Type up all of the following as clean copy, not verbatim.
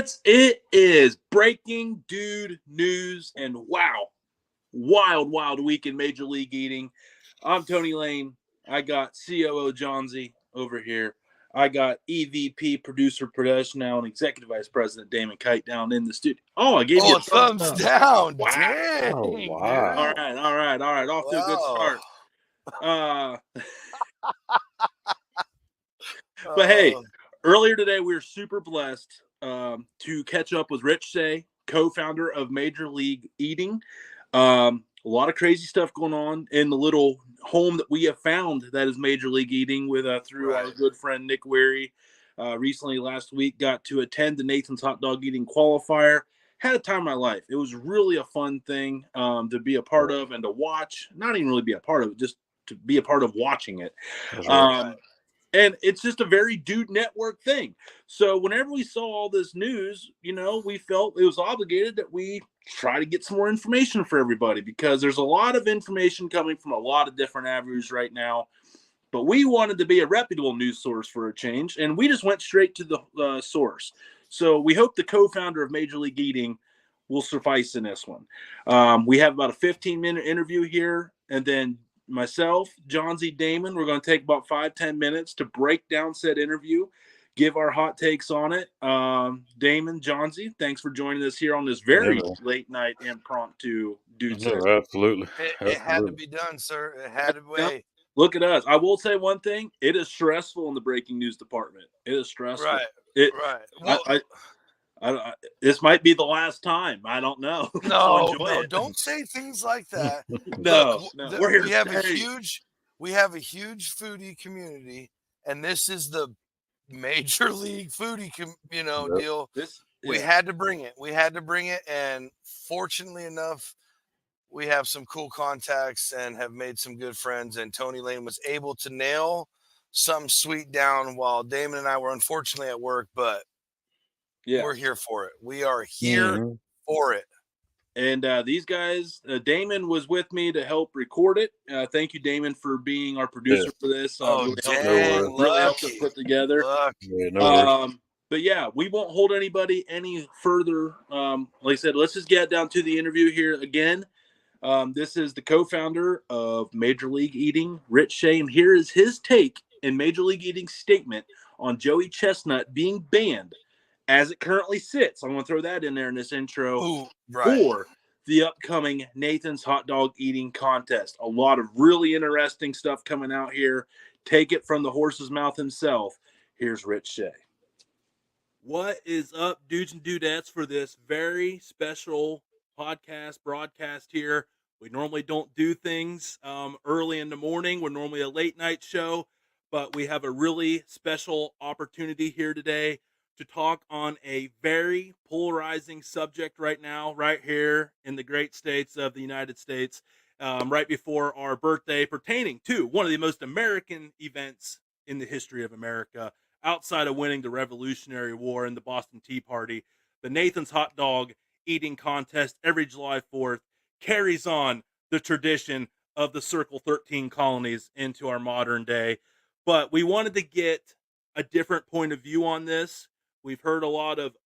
gents, it is breaking dude news, and wow, wild week in Major League Eating. I'm Tony Lane. I got COO Johnsy over here. I got EVP, producer, production now, and executive vice president Damon Kite down in the studio. Oh, I gave you a thumbs down. Wow. Dang, oh, wow. All right. Off to a good start. But hey, earlier today we were super blessed to catch up with Rich Shea, co-founder of Major League Eating. A lot of crazy stuff going on in the little home that we have found that is Major League Eating with through our good friend Nick Weary. Recently, last week, got to attend the Nathan's Hot Dog Eating Qualifier. Had a time of my life. It was really a fun thing to be a part of and to watch. Not even really be a part of it, just to be a part of watching it. And it's just a very dude network thing. So whenever we saw all this news, we felt it was obligated that we try to get some more information for everybody, because there's a lot of information coming from a lot of different avenues right now. But we wanted to be a reputable news source for a change, and we just went straight to the source. So we hope the co-founder of Major League Eating will suffice in this one. We have about a 15-minute interview here, and then myself, Johnsy, Damon, we're going to take about 5-10 minutes to break down said interview, give our hot takes on it. Damon, Johnsy, thanks for joining us here on this very late night impromptu dude. Absolutely. It had to be done, sir. It had to be. Look at us. I will say one thing. It is stressful in the breaking news department. It is stressful. Right. Well, this might be the last time. I don't know. No, don't say things like that. No. We're here. We have a huge foodie community, and this is the Major League foodie, deal. We had to bring it. And fortunately enough, we have some cool contacts and have made some good friends. And Tony Lane was able to nail some sweet down while Damon and I were unfortunately at work, but we're here for it. We are here for it. And these guys, Damon was with me to help record it. Thank you, Damon, for being our producer for this. Really helped us put together. But yeah, we won't hold anybody any further. Like I said, let's just get down to the interview here again. This is the co-founder of Major League Eating, Rich Shea, and here is his take in Major League Eating's statement on Joey Chestnut being banned as it currently sits. I'm going to throw that in there in this intro for the upcoming Nathan's Hot Dog Eating Contest. A lot of really interesting stuff coming out here. Take it from the horse's mouth himself. Here's Rich Shea. What is up, dudes and dudettes, for this very special broadcast here? We normally don't do things early in the morning. We're normally a late night show, but we have a really special opportunity here today to talk on a very polarizing subject right now, right here in the great states of the United States, right before our birthday, pertaining to one of the most American events in the history of America, outside of winning the Revolutionary War and the Boston Tea Party. The Nathan's Hot Dog Eating Contest every July 4th carries on the tradition of the Circle 13 colonies into our modern day. But we wanted to get a different point of view on this. We've heard a lot of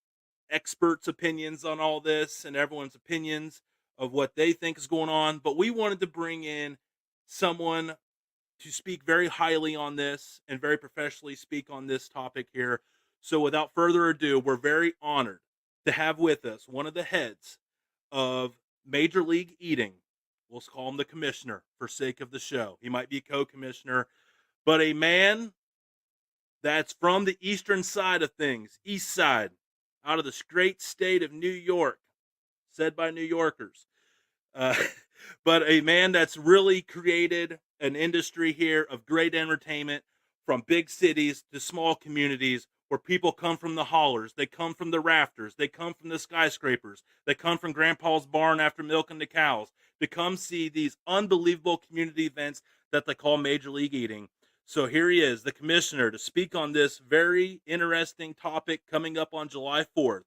experts' opinions on all this and everyone's opinions of what they think is going on. But we wanted to bring in someone to speak very highly on this and very professionally speak on this topic here. So without further ado, we're very honored to have with us one of the heads of Major League Eating. We'll call him the commissioner for sake of the show. He might be co-commissioner, but a man that's from the eastern side of things, east side, out of the great state of New York, said by New Yorkers. But a man that's really created an industry here of great entertainment, from big cities to small communities, where people come from the hollers, they come from the rafters, they come from the skyscrapers, they come from Grandpa's barn after milking the cows, to come see these unbelievable community events that they call Major League Eating. So here he is, the commissioner, to speak on this very interesting topic coming up on July 4th,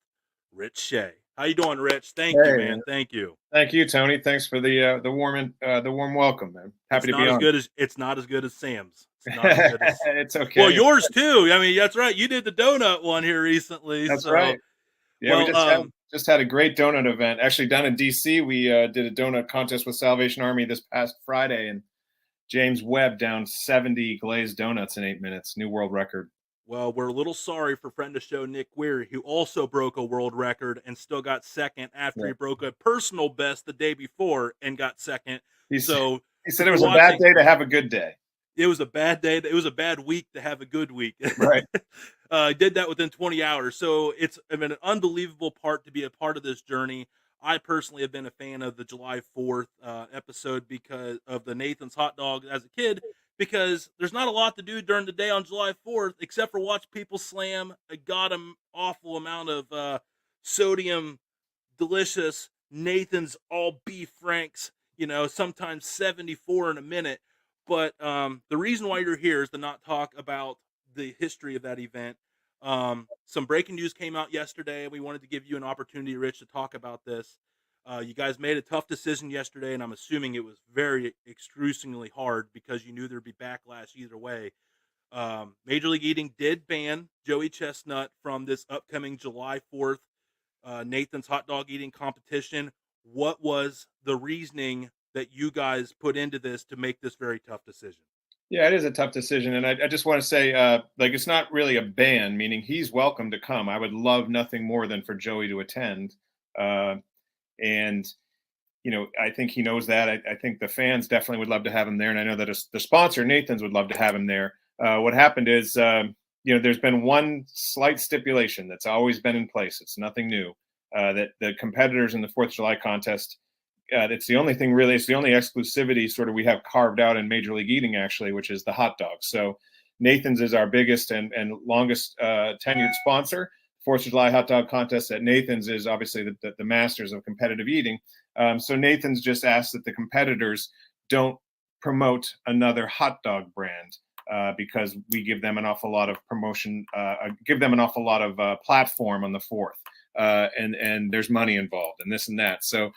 Rich Shea. How you doing, Rich? Thank you, man. Thank you. Thank you, Tony. Thanks for the warm welcome, man. Happy to be on. It's not as good as Sam's. It's not as good as it's okay. Well, yours too. I mean, that's right. You did the donut one here recently. That's right. Yeah, well, we just had a great donut event. Actually, down in DC, we did a donut contest with Salvation Army this past Friday, and James Webb downed 70 glazed donuts in 8 minutes. New world record. Well, we're a little sorry for friend of show Nick Weary, who also broke a world record and still got second after he broke a personal best the day before and got second. He said it was a bad day to have a good day. It was a bad day. It was a bad week to have a good week. Right. Did that within 20 hours. So it's been an unbelievable part to be a part of this journey. I personally have been a fan of the July 4th episode because of the Nathan's hot dog as a kid, because there's not a lot to do during the day on July 4th except for watch people slam a awful amount of sodium, delicious Nathan's all beef franks, sometimes 74 in a minute. But the reason why you're here is to not talk about the history of that event. Some breaking news came out yesterday, and we wanted to give you an opportunity, Rich, to talk about this. You guys made a tough decision yesterday, and I'm assuming it was very excruciatingly hard because you knew there'd be backlash either way. Major League Eating did ban Joey Chestnut from this upcoming July 4th Nathan's hot dog eating competition. What was the reasoning that you guys put into this to make this very tough decision? Yeah, it is a tough decision. And I just want to say, it's not really a ban, meaning he's welcome to come. I would love nothing more than for Joey to attend. And, I think he knows that. I think the fans definitely would love to have him there. And I know that the sponsor, Nathan's, would love to have him there. What happened is, there's been one slight stipulation that's always been in place. It's nothing new, that the competitors in the 4th of July contest, it's the only thing really, it's the only exclusivity sort of we have carved out in Major League Eating, actually, which is the hot dog. So Nathan's is our biggest and longest tenured sponsor. 4th of July hot dog contest at Nathan's is obviously the masters of competitive eating. So Nathan's just asked that the competitors don't promote another hot dog brand because we give them an awful lot of promotion, give them an awful lot of platform on the 4th. And there's money involved and this and that. So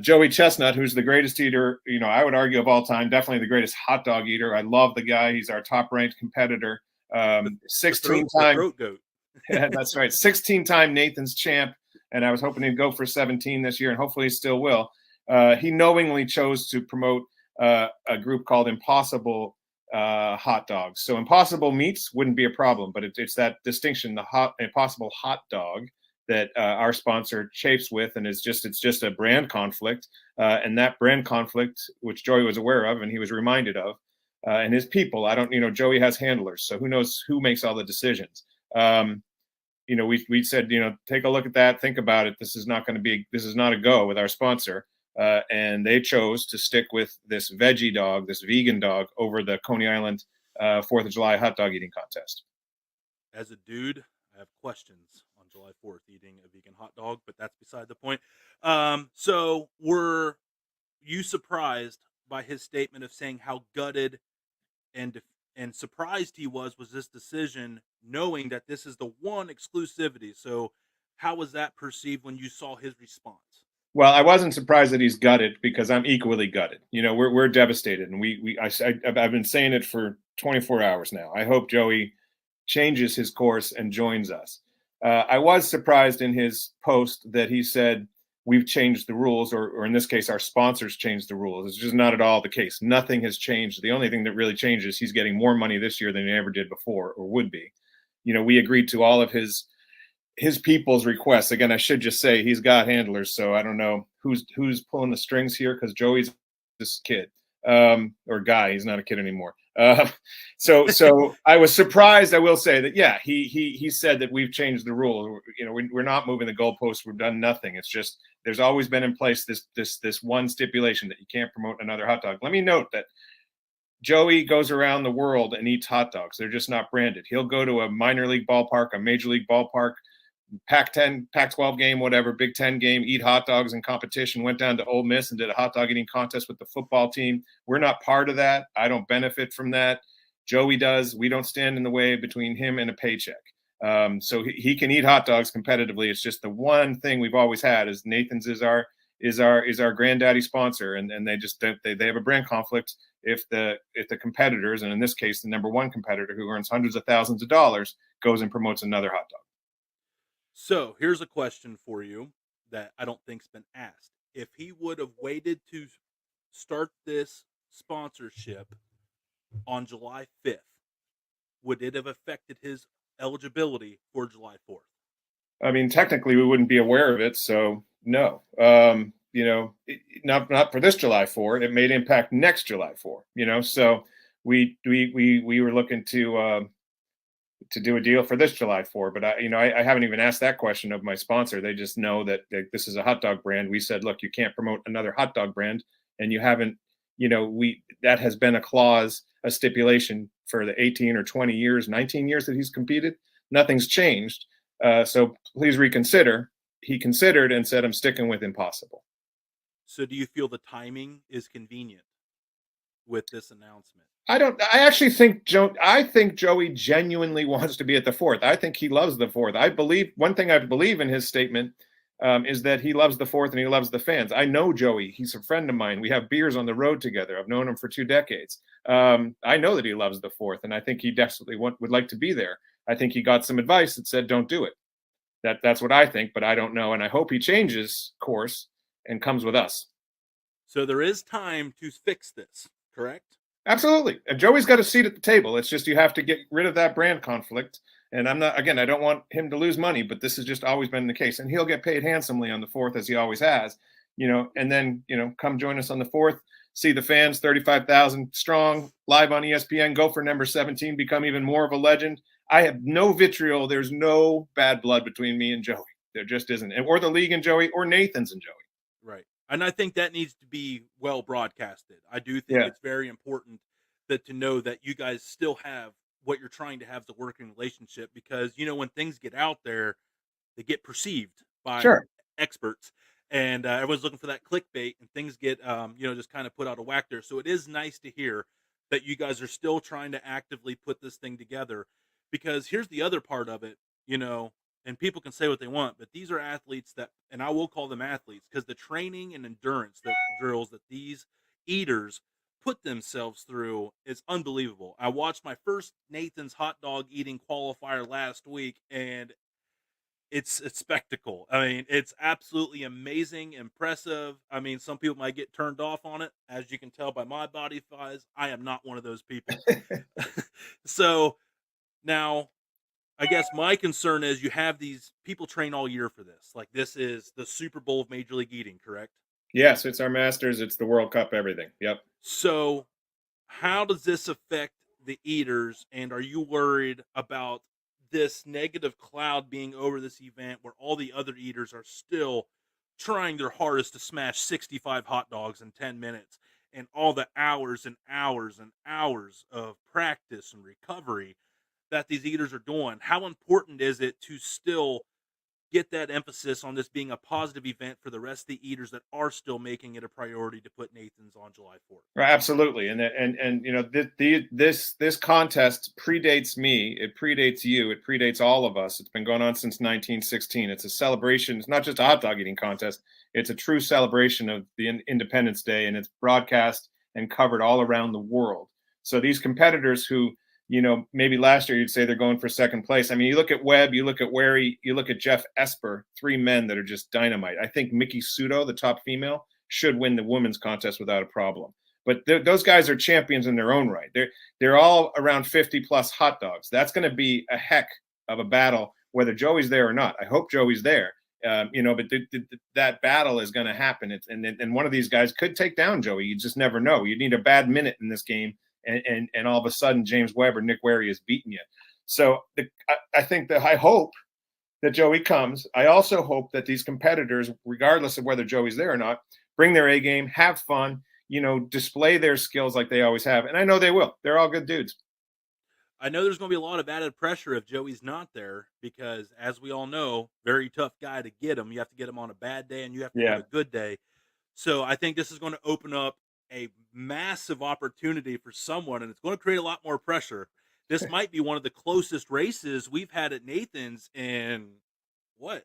Joey Chestnut, who's the greatest eater, I would argue of all time, definitely the greatest hot dog eater. I love the guy. He's our top ranked competitor. 16-time throat goat. Yeah, that's right. 16-time Nathan's champ. And I was hoping he'd go for 17 this year, and hopefully he still will. He knowingly chose to promote a group called Impossible Hot Dogs. So Impossible Meats wouldn't be a problem, but it's that distinction, the Impossible Hot Dog, that our sponsor chafes with, and it's just a brand conflict. And that brand conflict, which Joey was aware of and he was reminded of, and his people, Joey has handlers, so who knows who makes all the decisions. We said, take a look at that, think about it. This is not a go with our sponsor. And they chose to stick with this veggie dog, this vegan dog, over the Coney Island 4th of July hot dog eating contest. As a dude, I have questions on July 4th eating a vegan hot dog, but that's beside the point. So were you surprised by his statement of saying how gutted and surprised he was this decision, knowing that this is the one exclusivity? So how was that perceived when you saw his response? Well, I wasn't surprised that he's gutted, because I'm equally gutted. We're devastated, and I've been saying it for 24 hours now. I hope Joey changes his course and joins us. I was surprised in his post that he said we've changed the rules, or in this case, our sponsors changed the rules. It's just not at all the case. Nothing has changed. The only thing that really changes, he's getting more money this year than he ever did before, or would be. We agreed to all of his people's requests. Again, I should just say he's got handlers, so I don't know who's pulling the strings here, because Joey's this kid or guy. He's not a kid anymore. So I was surprised. I will say that, yeah, he said that we've changed the rule. We're not moving the goalposts. We've done nothing. It's just there's always been in place this one stipulation that you can't promote another hot dog. Let me note that Joey goes around the world and eats hot dogs. They're just not branded. He'll go to a minor league ballpark, a major league ballpark, Pac-10, Pac-12 game, whatever, Big Ten game, eat hot dogs in competition, went down to Ole Miss and did a hot dog eating contest with the football team. We're not part of that. I don't benefit from that. Joey does. We don't stand in the way between him and a paycheck. So he can eat hot dogs competitively. It's just the one thing we've always had is Nathan's is our granddaddy sponsor, and they have a brand conflict if the competitors, and in this case the number one competitor who earns hundreds of thousands of dollars, goes and promotes another hot dog. So here's a question for you that I don't think's been asked. If he would have waited to start this sponsorship on July 5th, would it have affected his eligibility for July 4th? I mean, technically, we wouldn't be aware of it, so no. Not for this July 4. It may impact next July 4. So we were looking to do a deal for this July 4. But I haven't even asked that question of my sponsor. They just know that this is a hot dog brand. We said, look, you can't promote another hot dog brand, and you haven't. That has been a clause, a stipulation for the 18 or 20 years, 19 years that he's competed. Nothing's changed. So please reconsider. He considered and said, I'm sticking with impossible. So do you feel the timing is convenient with this announcement? I actually think Joey genuinely wants to be at the 4th. I think he loves the 4th. I believe one thing I believe in his statement is that he loves the 4th and he loves the fans. I know Joey. He's a friend of mine. We have beers on the road together. I've known him for 2 decades. I know that he loves the 4th, and I think he desperately would like to be there. I think he got some advice that said, don't do it. That's what I think, but I don't know. And I hope he changes course and comes with us. So there is time to fix this, correct? Absolutely. And Joey's got a seat at the table. It's just you have to get rid of that brand conflict. And I don't want him to lose money, but this has just always been the case. And he'll get paid handsomely on the 4th, as he always has, and then, come join us on the 4th, see the fans, 35,000 strong, live on ESPN, go for number 17, become even more of a legend. I have no vitriol. There's no bad blood between me and Joey. There just isn't. Or the league and Joey, or Nathan's and Joey. Right. And I think that needs to be well broadcasted. I do think it's very important to know that you guys still have what you're trying to have as a working relationship, because, when things get out there, they get perceived by experts, and everyone's looking for that clickbait, and things get, just kind of put out of whack there. So it is nice to hear that you guys are still trying to actively put this thing together, because here's the other part of it, and people can say what they want, but these are athletes that, and I will call them athletes, because the training and endurance drills that these eaters put themselves through is unbelievable. I watched my first Nathan's hot dog eating qualifier last week, and it's a spectacle. I mean, it's absolutely amazing, impressive. I mean, some people might get turned off on it. As you can tell by my body size, I am not one of those people. So now, I guess my concern is you have these people train all year for this. Like, this is the Super Bowl of Major League Eating, correct? Yes, it's our Masters. It's the World Cup, everything. Yep. So how does this affect the eaters? And are you worried about this negative cloud being over this event where all the other eaters are still trying their hardest to smash 65 hot dogs in 10 minutes, and all the hours and hours and hours of practice and recovery that these eaters are doing? How important is it to still get that emphasis on this being a positive event for the rest of the eaters that are still making it a priority to put Nathan's on July 4th? Right, absolutely. And this contest predates me. It predates you. It predates all of us. It's been going on since 1916. It's a celebration. It's not just a hot dog eating contest. It's a true celebration of the Independence Day, and it's broadcast and covered all around the world. So these competitors who, maybe last year you'd say they're going for second place. I mean, you look at Webb, you look at Wary, you look at Jeff Esper, 3 men that are just dynamite. I think Mickey Sudo, the top female, should win the women's contest without a problem. But those guys are champions in their own right. They're all around 50 plus hot dogs. That's going to be a heck of a battle, whether Joey's there or not. I hope Joey's there. But that battle is going to happen. And one of these guys could take down Joey. You just never know. You need a bad minute in this game, and all of a sudden James Webb or Nick Wary is beating you. So I hope that Joey comes. I also hope that these competitors, regardless of whether Joey's there or not, bring their A game, have fun, display their skills like they always have. And I know they will. They're all good dudes. I know there's going to be a lot of added pressure if Joey's not there, because, as we all know, very tough guy to get him. You have to get him on a bad day, and you have to have a good day. So I think this is going to open up a massive opportunity for someone, and it's going to create a lot more pressure. This might be one of the closest races we've had at Nathan's in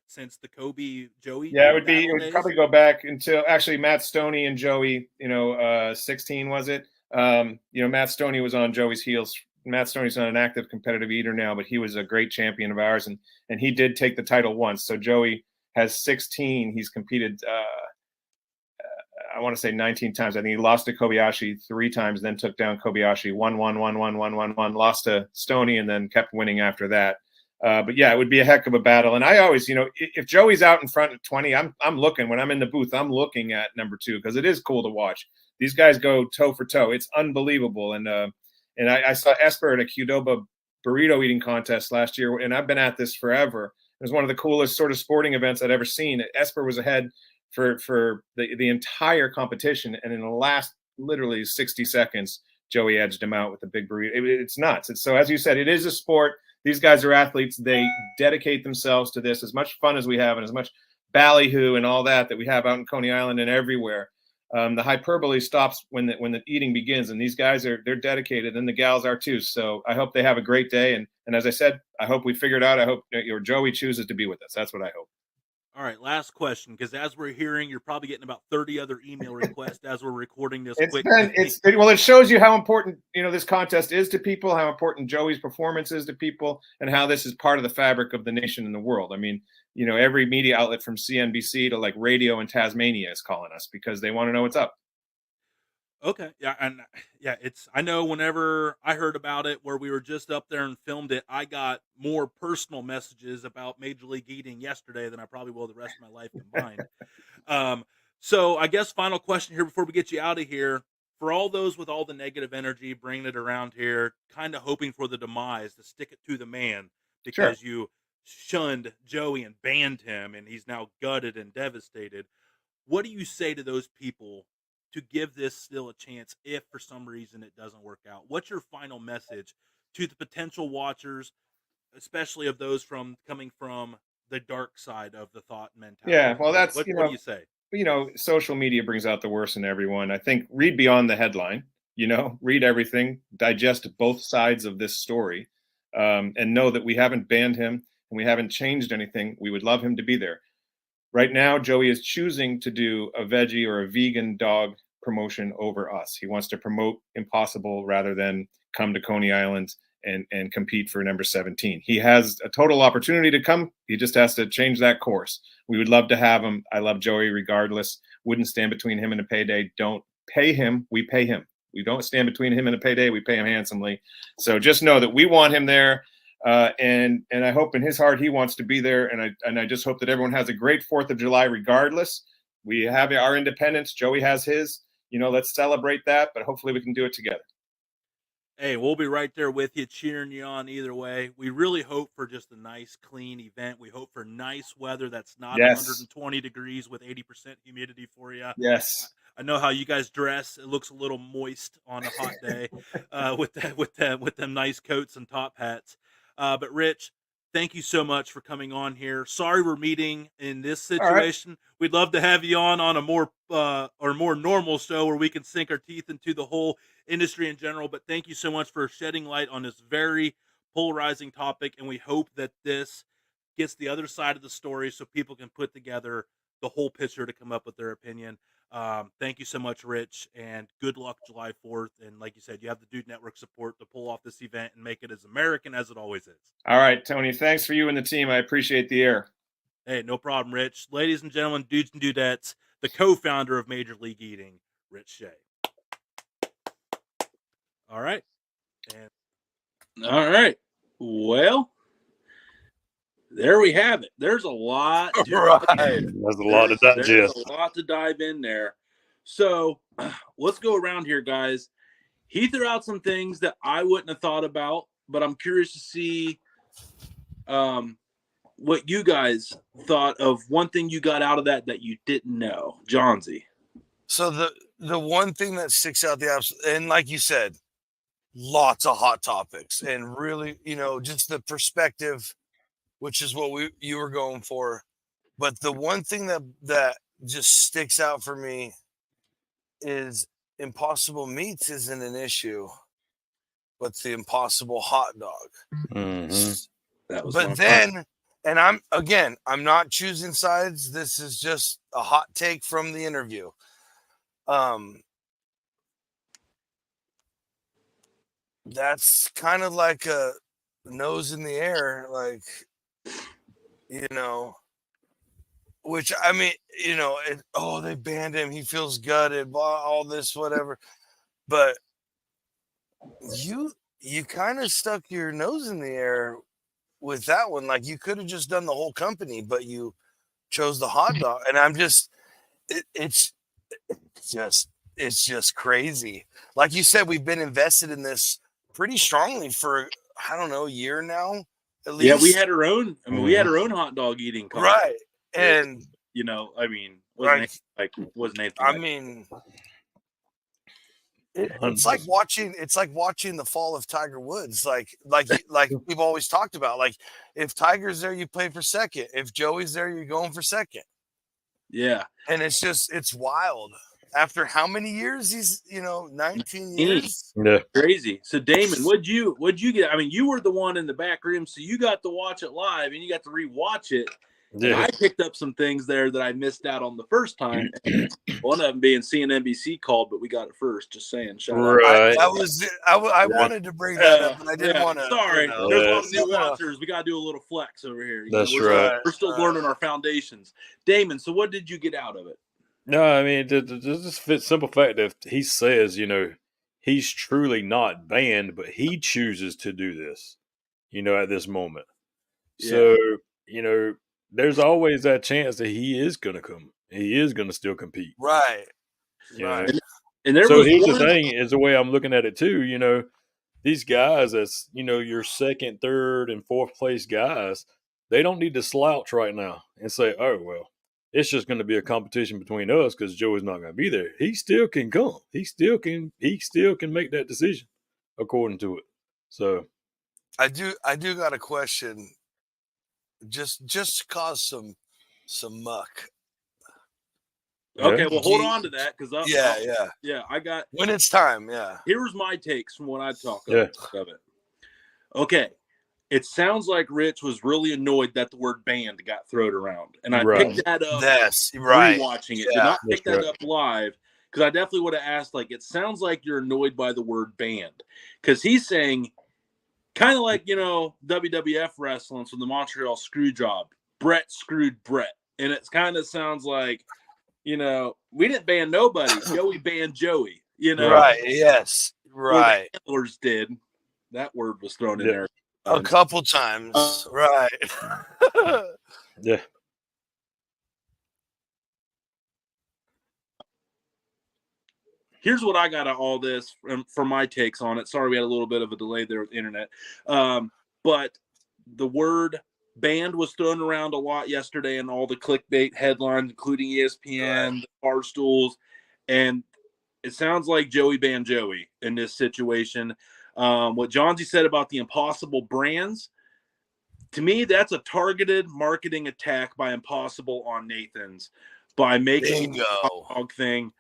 since the Kobe Joey. Yeah, it would probably go back until actually Matt Stoney and Joey, 16 was it? Matt Stoney was on Joey's heels Matt Stoney's not an active competitive eater now, but he was a great champion of ours, and he did take the title once. So Joey has 16. He's competed, I want to say 19 times. I think he lost to Kobayashi 3 times, then took down Kobayashi, won, lost to Stoney, and then kept winning after that. But yeah, it would be a heck of a battle. And I always, if Joey's out in front at 20, I'm looking. When I'm in the booth, I'm looking at number 2 because it is cool to watch. These guys go toe for toe. It's unbelievable. And I saw Esper at a Qdoba burrito eating contest last year, and I've been at this forever. It was one of the coolest sort of sporting events I'd ever seen. Esper was ahead for the entire competition, and in the last literally 60 seconds, Joey edged him out with a big burrito. It's nuts. So as you said, it is a sport. These guys are athletes. They dedicate themselves to this. As much fun as we have and as much ballyhoo and all that we have out in Coney Island and everywhere, the hyperbole stops when the eating begins. And these guys they're dedicated, and the gals are too. So I hope they have a great day. And as I said, I hope we figure it out. I hope Joey chooses to be with us. That's what I hope. All right, last question, because as we're hearing, you're probably getting about 30 other email requests as we're recording this. It shows you how important this contest is to people, how important Joey's performance is to people, and how this is part of the fabric of the nation and the world. I mean, every media outlet from CNBC to like radio in Tasmania is calling us because they want to know what's up. Okay. Yeah. And yeah, I know whenever I heard about it, where we were just up there and filmed it, I got more personal messages about Major League Eating yesterday than I probably will the rest of my life combined. So I guess final question here before we get you out of here, for all those with all the negative energy, bringing it around here, kind of hoping for the demise, to stick it to the man because you shunned Joey and banned him and he's now gutted and devastated. What do you say to those people to give this still a chance if for some reason it doesn't work out? What's your final message to the potential watchers, especially of those coming from the dark side of the thought mentality? Yeah, well, what do you say? Social media brings out the worst in everyone. I think read beyond the headline, read everything, digest both sides of this story, and know that we haven't banned him and we haven't changed anything. We would love him to be there. Right now, Joey is choosing to do a veggie or a vegan dog promotion over us. He wants to promote Impossible rather than come to Coney Island and compete for number 17. He has a total opportunity to come. He just has to change that course. We would love to have him. I love Joey regardless. Wouldn't stand between him and a payday. Don't pay him. We pay him. We don't stand between him and a payday. We pay him handsomely. So just know that we want him there. And I hope in his heart he wants to be there, and I just hope that everyone has a great 4th of July regardless. We have our independence. Joey has his. Let's celebrate that, but hopefully we can do it together. Hey, we'll be right there with you, cheering you on either way. We really hope for just a nice, clean event. We hope for nice weather that's not 120 degrees with 80% humidity for you. Yes. I know how you guys dress. It looks a little moist on a hot day with them nice coats and top hats. But Rich, thank you so much for coming on here. Sorry we're meeting in this situation. Right. We'd love to have you on a more normal show where we can sink our teeth into the whole industry in general. But thank you so much for shedding light on this very polarizing topic. And we hope that this gets the other side of the story so people can put together the whole picture to come up with their opinion. Thank you so much, Rich, and good luck July 4th. And like you said, you have the Dude Network support to pull off this event and make it as American as it always is. All right, Tony, thanks for you and the team. I appreciate the air. Hey, no problem, Rich. Ladies and gentlemen, dudes and dudettes, the co-founder of Major League Eating, Rich Shea. All right. All right. Well, there we have it. There's a lot. There's a lot to digest. There's a lot to dive in there. So let's go around here, guys. He threw out some things that I wouldn't have thought about, but I'm curious to see what you guys thought of one thing you got out of that you didn't know. Johnsy. So the one thing that sticks out and like you said, lots of hot topics and really, just the perspective, which is what you were going for. But the one thing that just sticks out for me is Impossible Meats isn't an issue, but the Impossible Hot Dog. Mm-hmm. But then, and I'm not choosing sides. This is just a hot take from the interview. that's kind of like a nose in the air, like, which, I mean, they banned him. He feels gutted, blah, all this, whatever. But you kind of stuck your nose in the air with that one. Like, you could have just done the whole company, but you chose the hot dog. And I'm just, it's just crazy. Like you said, we've been invested in this pretty strongly for, I don't know, a year now, at least. Yeah, we had our own. I mean, we had our own hot dog eating company. Right. And I mean, wasn't anything. I mean, it's like watching the fall of Tiger Woods. Like we've always talked about. Like, if Tiger's there, you play for second. If Joey's there, you're going for second. Yeah. And it's wild. After how many years? He's 19 years. Yeah. Crazy. So Damon, what'd you get? I mean, you were the one in the back room, so you got to watch it live and you got to rewatch it. Yeah. I picked up some things there that I missed out on the first time. One of them being seeing NBC called, but we got it first. Just saying. Right. I wanted to bring that up, but I didn't want to. Sorry. There's a lot of new watchers. We got to do a little flex over here. That's right. We're still learning our foundations. Damon, so what did you get out of it? No, I mean, just the simple fact that he says, he's truly not banned, but he chooses to do this, at this moment. Yeah. So, there's always that chance that he is going to come. He is going to still compete. Right. Right. And there so here's the thing, is the way I'm looking at it too, these guys that's, your second, third, and fourth place guys, they don't need to slouch right now and say, oh, well, it's just going to be a competition between us because Joey's not going to be there. He still can come. He still can make that decision according to it. So I do got a question. Just to cause some muck. Okay, well, hold on to that because I got when it's time. Yeah, here's my takes from what I talk of it. Okay, it sounds like Rich was really annoyed that the word "banned" got thrown around, and I picked that up. That's right. Rewatching it, did not pick that up live because I definitely would have asked. Like, it sounds like you're annoyed by the word "banned" because he's saying. Kind of like, WWF wrestling from the Montreal Screwjob. Brett screwed Brett. And it kind of sounds like, we didn't ban nobody. Joey banned Joey, Right, yes, right. The handlers did. That word was thrown in there. A couple times, right. Yeah. Here's what I got out of all this for my takes on it. Sorry, we had a little bit of a delay there with the internet. But the word "banned" was thrown around a lot yesterday in all the clickbait headlines, including ESPN, Barstools, and it sounds like Joey banned Joey in this situation. What Johnsy said about the Impossible brands, to me, that's a targeted marketing attack by Impossible on Nathan's by making a hot dog thing.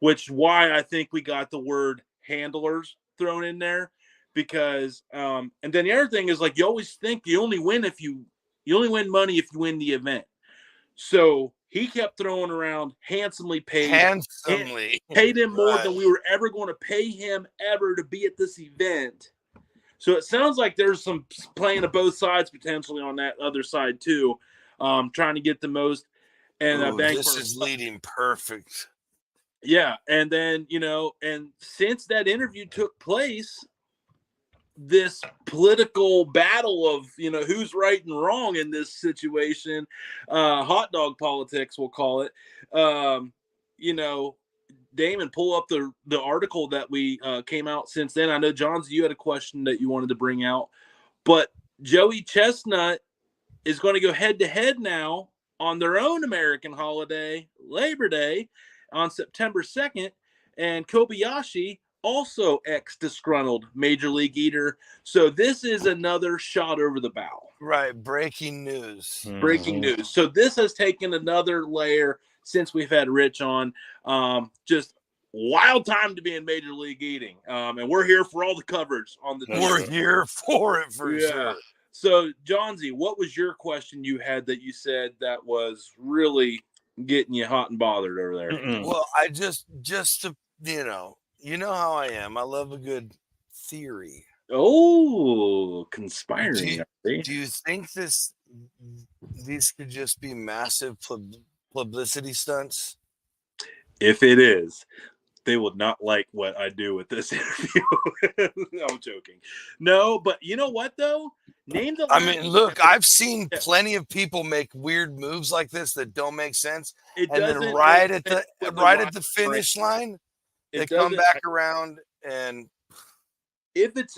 Which why I think we got the word handlers thrown in there because and then the other thing is like you always think you only win money if you win the event. So he kept throwing around handsomely paid him more than we were ever going to pay him ever to be at this event. So it sounds like there's some playing of both sides potentially on that other side too, trying to get the most. And this is leading perfect. Yeah, and then, and since that interview took place, this political battle of, who's right and wrong in this situation, hot dog politics, we'll call it, Damon, pull up the article that we came out since then. I know, Johns, you had a question that you wanted to bring out, but Joey Chestnut is going to go head-to-head now on their own American holiday, Labor Day, on September 2nd, and Kobayashi, also ex-disgruntled Major League Eater. So this is another shot over the bow. Right, breaking news. Mm-hmm. Breaking news. So this has taken another layer since we've had Rich on. Just wild time to be in Major League Eating. And we're here for all the coverage on the We're here for it for sure. So, Johnsy, what was your question you had that you said that was really getting you hot and bothered over there? Well, I just to you know how I am. I love a good theory. Oh, conspiring. Do you think these could just be massive publicity stunts? If it is, they will not like what I do with this interview. I'm joking. No, but you know what though? Look, I've seen plenty of people make weird moves like this that don't make sense, and then right at the finish line, they come back around. And if it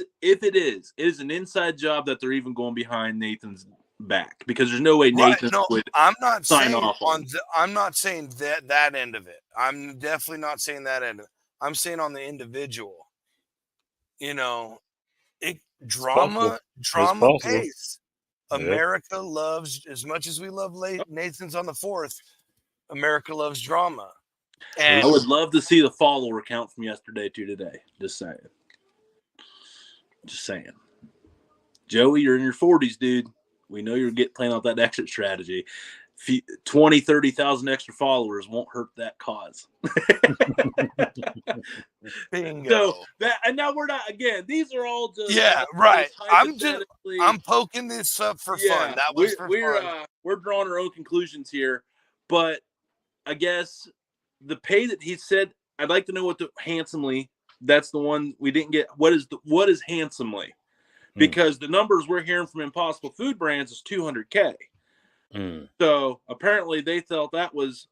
is an inside job that they're even going behind Nathan's back, because there's no way Nathan would. I'm not sign saying off on. I'm not saying that end of it. I'm definitely not saying that end of it. I'm saying on the individual. You know, drama pays. America loves, as much as we love Nathan's on the 4th, America loves drama. And I would love to see the follower count from yesterday to today. Just saying. Joey, you're in your 40s, dude. We know you're playing out that exit strategy. 20, 30,000 extra followers won't hurt that cause. Bingo. So and now we're not, again, these are all just right. I'm poking this up for fun. That was for fun. We're drawing our own conclusions here, but I guess the pay that he said, I'd like to know what the handsomely, that's the one we didn't get. What is handsomely? Because the numbers we're hearing from Impossible Food Brands is $200K. So apparently they felt that was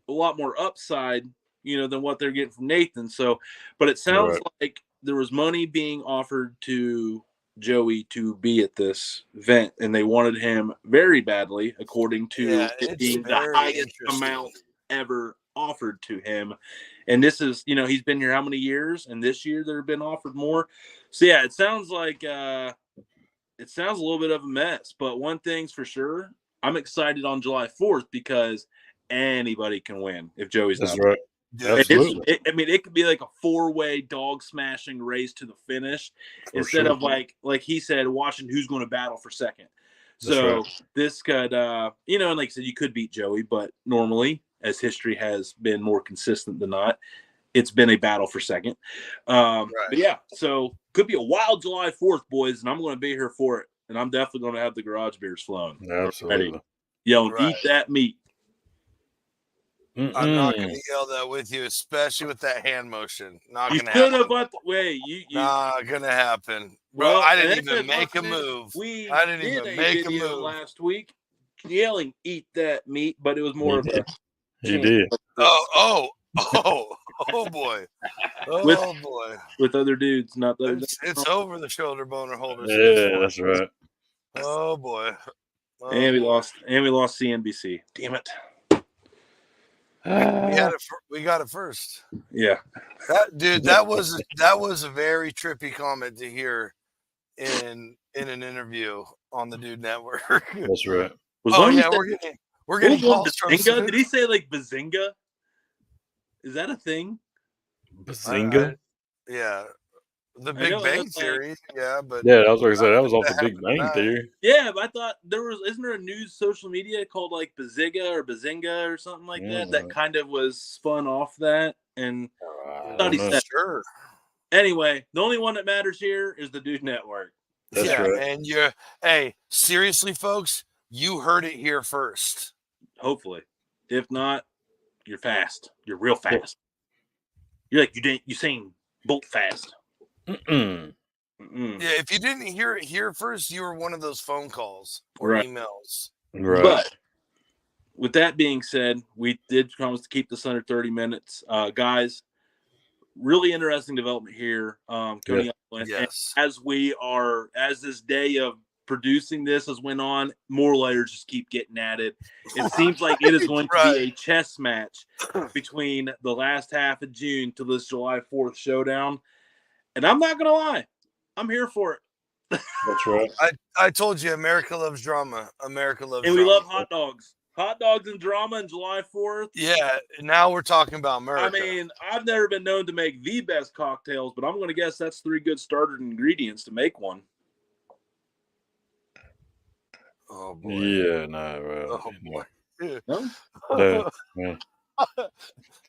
a lot more upside, than what they're getting from Nathan. So, but it sounds like there was money being offered to Joey to be at this event, and they wanted him very badly, according to it being the highest amount ever offered to him. And this is, he's been here how many years? And this year there have been offered more. So yeah, it sounds like a little bit of a mess. But one thing's for sure, I'm excited on July 4th because anybody can win if Joey's not. Right. Absolutely. It could be like a 4-way dog smashing race to the finish instead of like he said, watching who's going to battle for second. So this could, and like I said, you could beat Joey, but normally, as history has been more consistent than not, it's been a battle for second. But yeah, so could be a wild July 4th, boys, and I'm going to be here for it. And I'm definitely going to have the garage beers flowing. Absolutely. Eat that meat. I'm not going to yell that with you, especially with that hand motion. Not going to happen. Not going to happen. Bro, I didn't even make a move. I didn't even make a move last week yelling, eat that meat, but it was more of a... He did. Oh, boy. Oh, boy. With other dudes, not the... It's over the shoulder boner holders. Yeah, that's right. Oh, boy. And we lost CNBC. Damn it. We got it first. Yeah, that was a very trippy comment to hear in an interview on the Dude Network. That's right. We're getting calls from Bazinga. Did he say like Bazinga? Is that a thing? Bazinga? Yeah. The Big Bang Theory, but I was going to say that was off the Big Bang Theory. Yeah, but I thought isn't there a news social media called like Bazinga or something like that? That kind of was spun off that, and I thought he said sure. Anyway, the only one that matters here is the Dude Network. That's right. And seriously, folks, you heard it here first. Hopefully, if not, you're fast. You're real fast. You're like you saying bolt fast. Yeah, if you didn't hear it here first, you were one of those phone calls or emails. Right. But with that being said, we did promise to keep this under 30 minutes. Guys, really interesting development here. Coming up. Yes. And as this day of producing this has went on, more layers just keep getting added. It seems like it is going to be a chess match between the last half of June to this July 4th showdown. And I'm not going to lie. I'm here for it. That's right. I told you, America loves drama. America loves drama. And we love hot dogs. Hot dogs and drama on July 4th. Yeah, now we're talking about America. I mean, I've never been known to make the best cocktails, but I'm going to guess that's 3 good starter ingredients to make one. Oh, boy. Yeah, no. Oh, boy. No? No.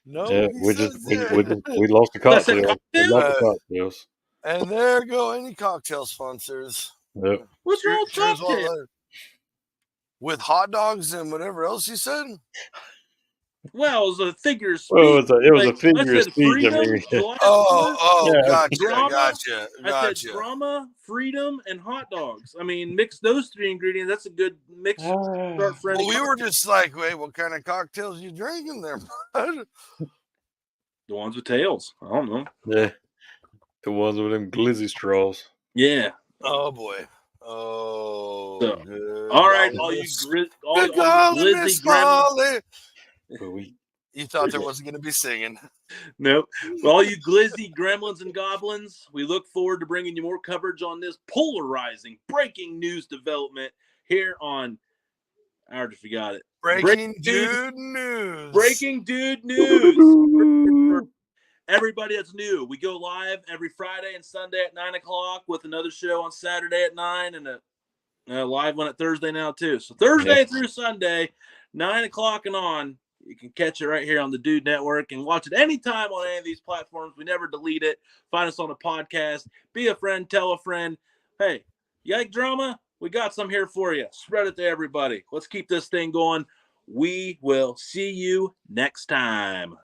No, yeah, we lost the cocktails. We lost the cocktails. And there go any cocktail sponsors. Yep. What's wrong with cocktail? With hot dogs and whatever else you said? Well, it was a figure of speech. Well, it was a figure of speech. Freedom, Gotcha. I said drama, freedom, and hot dogs. I mean, mix those 3 ingredients. That's a good mix. Well, we were just like, wait, what kind of cocktails you drinking there, bud? The ones with tails. I don't know. Yeah. The ones with them glizzy straws. Yeah. Oh, boy. Oh, so, all right, all you glizzy gremlins. You thought there wasn't going to be singing. Nope. Well, all you glizzy gremlins and goblins, we look forward to bringing you more coverage on this polarizing, breaking news development here on, I already forgot it. Breaking Dude News. Breaking Dude News. Everybody that's new, we go live every Friday and Sunday at 9 o'clock with another show on Saturday at 9 and a live one at Thursday now too. So Thursday through Sunday, 9 o'clock and on, you can catch it right here on the Dude Network and watch it anytime on any of these platforms. We never delete it. Find us on the podcast. Be a friend, tell a friend. Hey, you like drama? We got some here for you. Spread it to everybody. Let's keep this thing going. We will see you next time.